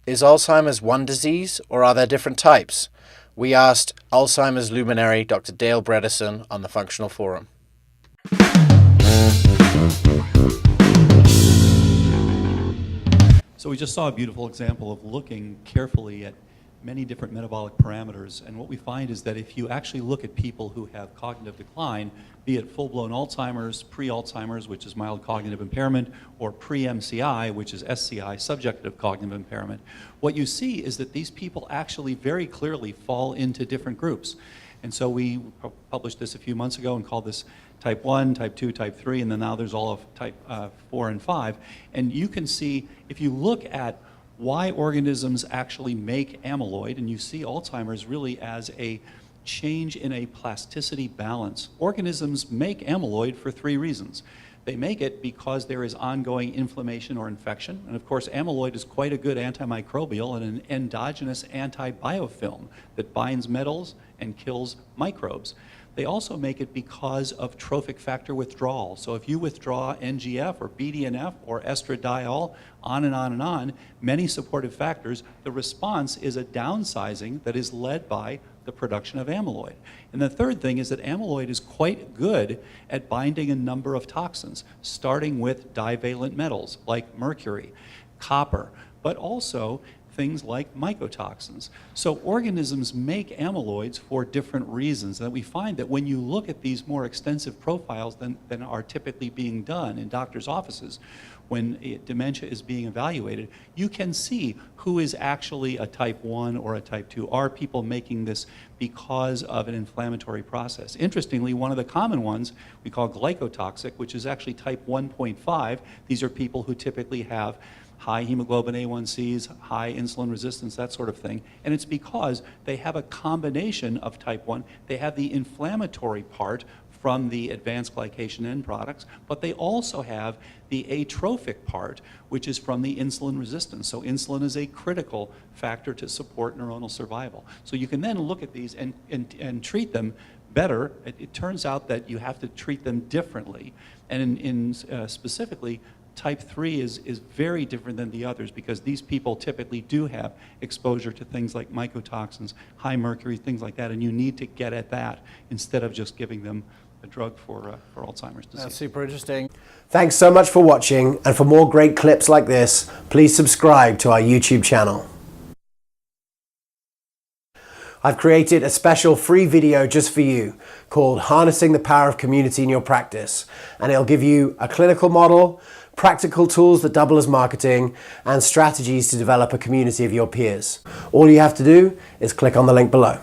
Is Alzheimer's one disease, or are there different types? We asked Alzheimer's luminary Dr. Dale Bredesen on the Functional Forum. So we just saw a beautiful example of looking carefully at many different metabolic parameters, and what we find is that if you actually look at people who have cognitive decline, be it full-blown Alzheimer's, pre-Alzheimer's, which is mild cognitive impairment, or pre-MCI, which is SCI, subjective cognitive impairment, what you see is that these people actually very clearly fall into different groups. And so we published this a few months ago and called this type 1, type 2, type 3, and then now there's all of type 4 and 5. And you can see, if you look at why organisms actually make amyloid, and you see Alzheimer's really as a change in a plasticity balance. Organisms make amyloid for three reasons. They make it because there is ongoing inflammation or infection, and of course amyloid is quite a good antimicrobial and an endogenous antibiofilm that binds metals and kills microbes. They also make it because of trophic factor withdrawal. So if you withdraw NGF or BDNF or estradiol, on and on and on, many supportive factors, the response is a downsizing that is led by the production of amyloid. And the third thing is that amyloid is quite good at binding a number of toxins, starting with divalent metals like mercury, copper, but also things like mycotoxins. So organisms make amyloids for different reasons, and we find that when you look at these more extensive profiles than are typically being done in doctors' offices, when dementia is being evaluated, you can see who is actually a type 1 or a type 2. Are people making this because of an inflammatory process? Interestingly, one of the common ones we call glycotoxic, which is actually type 1.5. These are people who typically have high hemoglobin A1Cs, high insulin resistance, that sort of thing. And it's because they have a combination of type 1. They have the inflammatory part from the advanced glycation end products, but they also have the atrophic part, which is from the insulin resistance. So insulin is a critical factor to support neuronal survival. So you can then look at these and treat them better. It turns out that you have to treat them differently. And specifically, type 3 is very different than the others because these people typically do have exposure to things like mycotoxins, high mercury, things like that, and you need to get at that instead of just giving them a drug for Alzheimer's disease. That's super interesting. Thanks so much for watching, and for more great clips like this, please subscribe to our YouTube channel. I've created a special free video just for you called Harnessing the Power of Community in Your Practice, and it'll give you a clinical model, practical tools that double as marketing, and strategies to develop a community of your peers. All you have to do is click on the link below.